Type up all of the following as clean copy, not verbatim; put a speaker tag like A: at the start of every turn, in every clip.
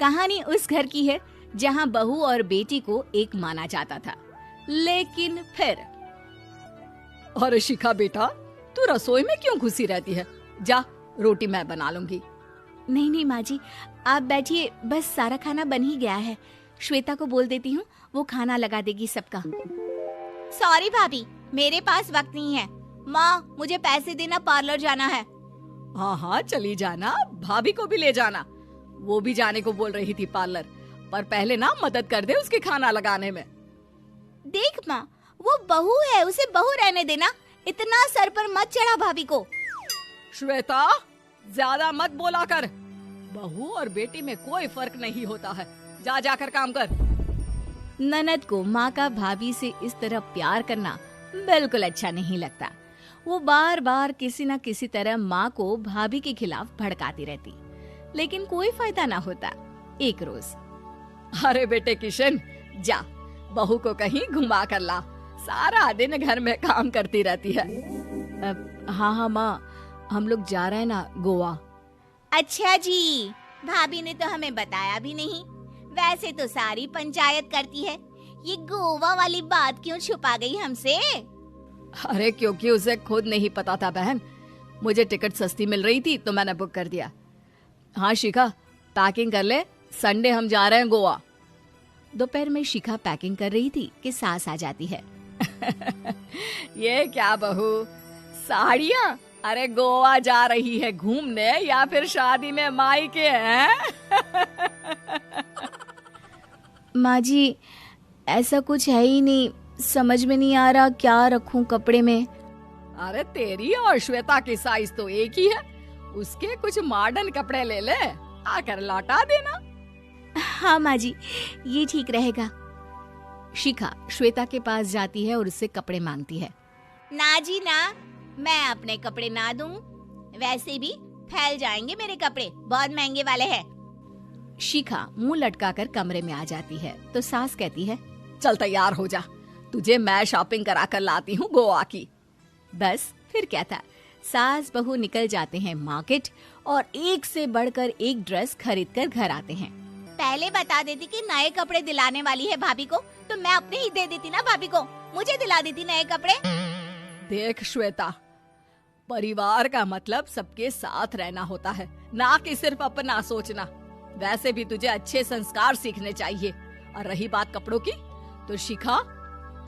A: कहानी उस घर की है जहाँ बहू और बेटी को एक माना जाता था, लेकिन फिर।
B: अरे शिखा बेटा, तू रसोई में क्यों घुसी रहती है? जा, रोटी मैं बना लूंगी।
A: नहीं नहीं माँ जी, आप बैठिए, बस सारा खाना बन ही गया है। श्वेता को बोल देती हूँ, वो खाना लगा देगी सबका। सॉरी भाभी, मेरे पास वक्त नहीं है। माँ, मुझे पैसे देना, पार्लर जाना है।
B: हाँ हाँ चली जाना, भाभी को भी ले जाना। वो भी जाने को बोल रही थी पार्लर, पर पहले ना मदद कर दे उसके खाना लगाने में।
A: देख माँ, वो बहू है, उसे बहू रहने देना, इतना सर पर मत चढ़ा भाभी को।
B: श्वेता, ज्यादा मत बोला कर। बहू और बेटी में कोई फर्क नहीं होता है। जा जाकर काम कर।
A: ननद को माँ का भाभी से इस तरह प्यार करना बिल्कुल अच्छा नहीं लगता। वो बार बार किसी न किसी तरह माँ को भाभी के खिलाफ भड़काती रहती, लेकिन कोई फायदा ना होता। एक रोज,
B: अरे बेटे किशन, जा बहू को कहीं घुमा कर ला, सारा दिन घर में काम करती रहती है।
A: हाँ हाँ माँ, हम लोग जा रहे हैं ना गोवा। अच्छा जी, भाभी ने तो हमें बताया भी नहीं। वैसे तो सारी पंचायत करती है, ये गोवा वाली बात क्यों छुपा गई हमसे?
B: अरे क्योंकि उसे खुद नहीं पता था बहन। मुझे टिकट सस्ती मिल रही थी तो मैंने बुक कर दिया। हाँ शिखा, पैकिंग कर ले, संडे हम जा रहे हैं गोवा।
A: दोपहर में शिखा पैकिंग कर रही थी कि सास आ जाती है।
B: ये क्या बहू, साड़ियाँ? अरे गोवा जा रही है घूमने या फिर शादी में मायके हैं?
A: माँ जी, ऐसा कुछ है ही नहीं, समझ में नहीं आ रहा क्या रखूं कपड़े में।
B: अरे तेरी और श्वेता की साइज तो एक ही है, उसके कुछ मॉडर्न कपड़े ले ले, आकर लौटा देना।
A: हाँ माँ जी, ये ठीक रहेगा। शिखा श्वेता के पास जाती है और उससे कपड़े मांगती है। ना जी ना, मैं अपने कपड़े ना दूं, वैसे भी फैल जाएंगे मेरे कपड़े, बहुत महंगे वाले हैं। शिखा मुंह लटकाकर कमरे में आ जाती है तो सास कहती है,
B: चल तैयार हो जा, तुझे मैं शॉपिंग करा कर लाती हूँ गोवा की।
A: बस फिर क्या था, सास बहू निकल जाते हैं मार्केट और एक से बढ़कर एक ड्रेस खरीद कर घर आते हैं। पहले बता देती कि नए कपड़े दिलाने वाली है भाभी को, तो मैं अपने ही दे देती ना भाभी को, मुझे दिला देती नए कपड़े।
B: देख श्वेता, परिवार का मतलब सबके साथ रहना होता है, ना कि सिर्फ अपना सोचना। वैसे भी तुझे अच्छे संस्कार सीखने चाहिए। और रही बात कपड़ों की, तो शिखा,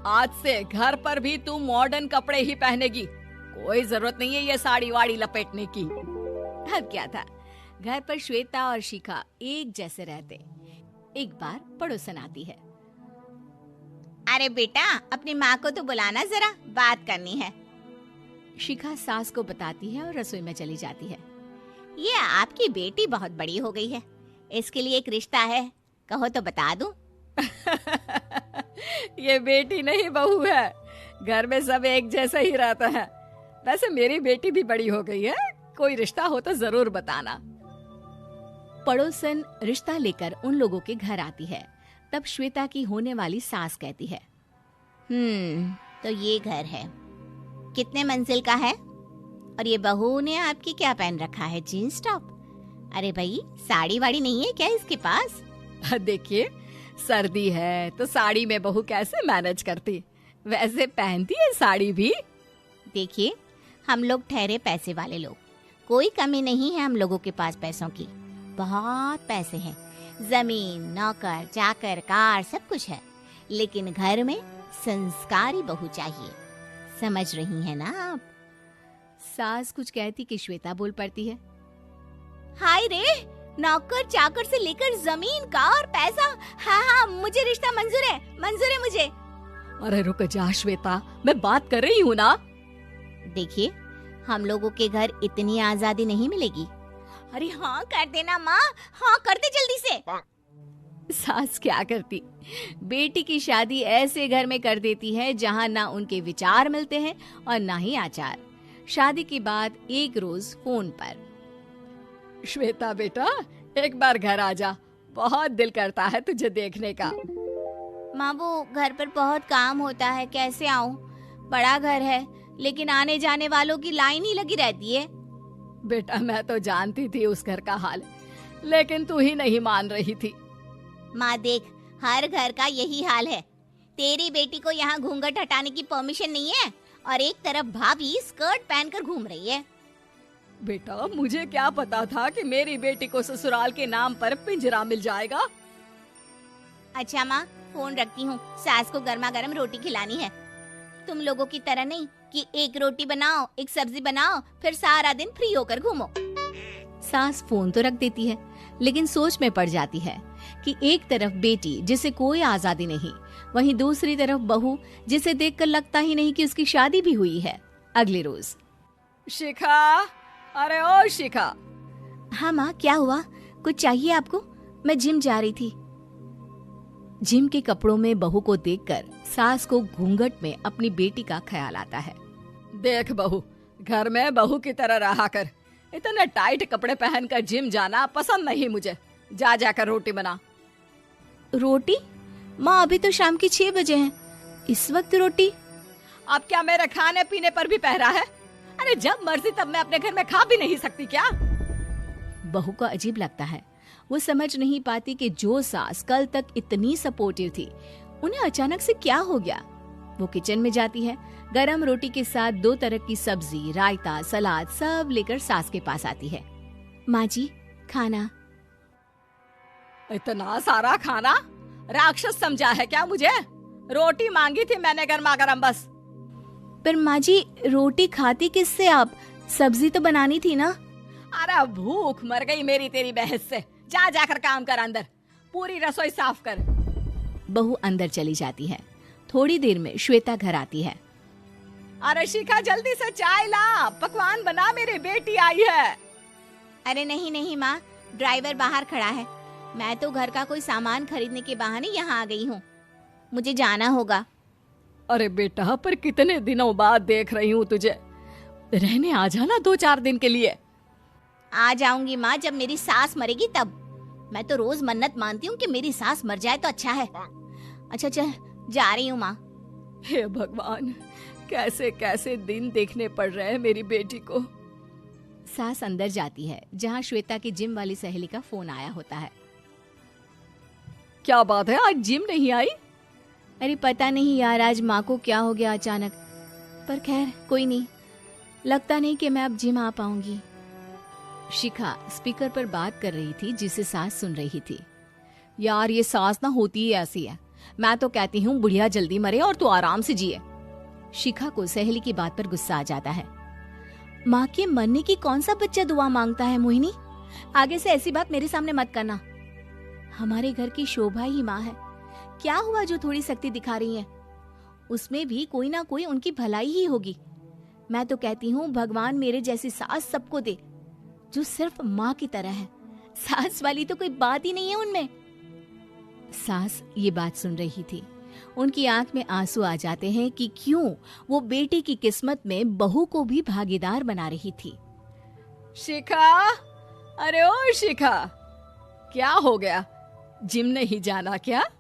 B: आज से घर पर भी तू मॉडर्न कपड़े ही पहनेगी। कोई जरूरत नहीं है ये साड़ी वाड़ी लपेटने की।
A: अब क्या था, घर पर श्वेता और शिखा एक जैसे रहते। एक बार पड़ोसन आती है। अरे बेटा, अपनी माँ को तो बुलाना, जरा बात करनी है। शिखा सास को बताती है और रसोई में चली जाती है। ये आपकी बेटी बहुत बड़ी हो गई है, इसके लिए एक रिश्ता है, कहो तो बता दूं।
B: ये बेटी नहीं बहू है, घर में सब एक जैसा ही रहता है। वैसे मेरी बेटी भी बड़ी हो गई है, कोई रिश्ता हो तो जरूर बताना।
A: पड़ोसन रिश्ता लेकर उन लोगों के घर आती है। तब श्वेता की होने वाली सास कहती है, तो ये घर है, कितने मंजिल का है? और ये बहू ने आपकी क्या पहन रखा है, जीन्स टॉप? अरे भाई, साड़ी वाड़ी नहीं है क्या इसके पास?
B: देखिए, सर्दी है तो साड़ी में बहू कैसे मैनेज करती, वैसे पहनती है साड़ी भी।
A: देखिए, हम लोग ठहरे पैसे वाले लोग, कोई कमी नहीं है हम लोगों के पास पैसों की, बहुत पैसे हैं, जमीन, नौकर चाकर, कार, सब कुछ है, लेकिन घर में संस्कारी बहू चाहिए। समझ रही हैं ना आप? सास कुछ कहती कि श्वेता बोल पड़ती है, हाय रे, नौकर चाकर से लेकर जमीन, कार, पैसा, हाँ हाँ, मुझे रिश्ता मंजूर है मुझे।
B: अरे रुक जा श्वेता, मैं बात कर रही हूँ ना।
A: देखिए, हम लोगों के घर इतनी आजादी नहीं मिलेगी। अरे हाँ कर देना माँ, हाँ कर दे जल्दी से। सास क्या करती, बेटी की शादी ऐसे घर में कर देती है जहाँ ना उनके विचार मिलते हैं और ना ही आचार। शादी के बाद एक रोज फोन पर,
B: श्वेता बेटा, एक बार घर आ जा, बहुत दिल करता है तुझे देखने का।
A: माँ, वो घर पर बहुत काम होता है, कैसे आऊँ? बड़ा घर है, लेकिन आने जाने वालों की लाइन ही लगी रहती है।
B: बेटा, मैं तो जानती थी उस घर का हाल, लेकिन तू ही नहीं मान रही थी।
A: माँ देख, हर घर का यही हाल है। तेरी बेटी को यहाँ घूंघट हटाने की परमिशन नहीं है और एक तरफ भाभी स्कर्ट पहनकर घूम रही है।
B: बेटा, मुझे क्या पता था कि मेरी बेटी को ससुराल के नाम पर पिंजरा मिल जाएगा।
A: अच्छा माँ, फोन रखती हूँ, सास को गर्मा गर्म रोटी खिलानी है। तुम लोगों की तरह नहीं कि एक रोटी बनाओ, एक सब्जी बनाओ, फिर सारा दिन फ्री होकर घूमो।
C: सास फोन तो रख देती है, लेकिन सोच में पड़ जाती है कि एक तरफ बेटी जिसे कोई आजादी नहीं, वहीं दूसरी तरफ बहू जिसे देखकर लगता ही नहीं कि उसकी शादी भी हुई है। अगले रोज।
B: शिखा, अरे ओ शिखा।
C: हाँ माँ, क्या हुआ? कुछ चाहिए आपको? मैं जिम जा रही थी। जिम के कपड़ों में बहू को देखकर सास को घूंघट में अपनी बेटी का ख्याल आता है।
B: देख बहू, घर में बहू की तरह रहा कर। इतने टाइट कपड़े पहनकर जिम जाना पसंद नहीं मुझे। जा जाकर रोटी बना।
C: रोटी? माँ, अभी तो शाम के 6 बजे हैं, इस वक्त रोटी?
B: अब क्या मेरे खाने पीने पर भी पहरा है? अरे जब मर्जी तब मैं अपने घर में खा भी नहीं सकती क्या?
C: बहू को अजीब लगता है। वो समझ नहीं पाती कि जो सास कल तक इतनी सपोर्टिव थी, उन्हें अचानक से क्या हो गया। वो किचन में जाती है, गरम रोटी के साथ 2 तरह की सब्जी, रायता, सलाद सब लेकर सास के पास आती है। माँ जी, खाना।
B: इतना सारा खाना? राक्षस समझा है क्या मुझे? रोटी मांगी थी मैंने गर्मा गर्म बस।
C: पर माँ जी, रोटी खाती किससे आप? सब्जी तो बनानी थी ना।
B: अरे भूख मर गई मेरी तेरी बहस से। जा जाकर काम कर, अंदर पूरी रसोई साफ कर।
C: बहू अंदर चली जाती है। थोड़ी देर में श्वेता घर आती है।
B: अरे शिखा, जल्दी से चाय ला, पकवान बना, मेरी बेटी आई है।
A: अरे नहीं नहीं माँ, ड्राइवर बाहर खड़ा है। मैं तो घर का कोई सामान खरीदने के बहाने यहाँ आ गई हूँ, मुझे जाना होगा।
B: अरे बेटा, पर कितने दिनों बाद देख रही हूँ तुझे। रहने आ जाना 2-4 दिन के लिए।
A: आ जाऊंगी माँ, जब मेरी सास मरेगी तब। मैं तो रोज मन्नत मानती हूँ कि मेरी सास मर जाए तो अच्छा है। अच्छा चल, जा रही हूँ माँ।
B: हे भगवान, कैसे कैसे दिन देखने पड़ रहे हैं मेरी बेटी को।
C: सास अंदर जाती है, जहाँ श्वेता की जिम वाली सहेली का फोन आया होता है।
B: क्या बात है, आज जिम नहीं आई?
C: अरे पता नहीं यार, आज माँ को क्या हो गया अचानक। पर खैर कोई नहीं, लगता नहीं कि मैं अब जिम आ पाऊंगी। शिखा स्पीकर पर बात कर रही थी, जिसे सास सुन रही थी।
B: यार, ये सास ना होती ही ऐसी है। मैं तो कहती हूँ बुढ़िया जल्दी मरे और तू आराम से जिए।
C: शिखा को सहेली की बात पर गुस्सा आ जाता है। माँ के मरने की कौन सा बच्चा दुआ मांगता है मोहिनी? आगे से ऐसी बात मेरे सामने मत करना। हमारे घर की शोभा ही माँ है। क्या हुआ जो थोड़ी शक्ति दिखा रही है? उसमें भी कोई ना कोई उनकी भलाई ही होगी। मैं तो कहती हूँ भगवान मेरे जैसी सास सबको दे, जो सिर्फ माँ की तरह है। सास वाली तो कोई बात ही नहीं है उनमें। सास ये बात सुन रही थी। उनकी आंख में आंसू आ जाते हैं कि क्यों वो बेटे की किस्मत में बहू को भी भागीदार बना रही थी।
B: शिखा, अरे ओ शिखा, क्या हो गया? जिम नहीं जाना क्या?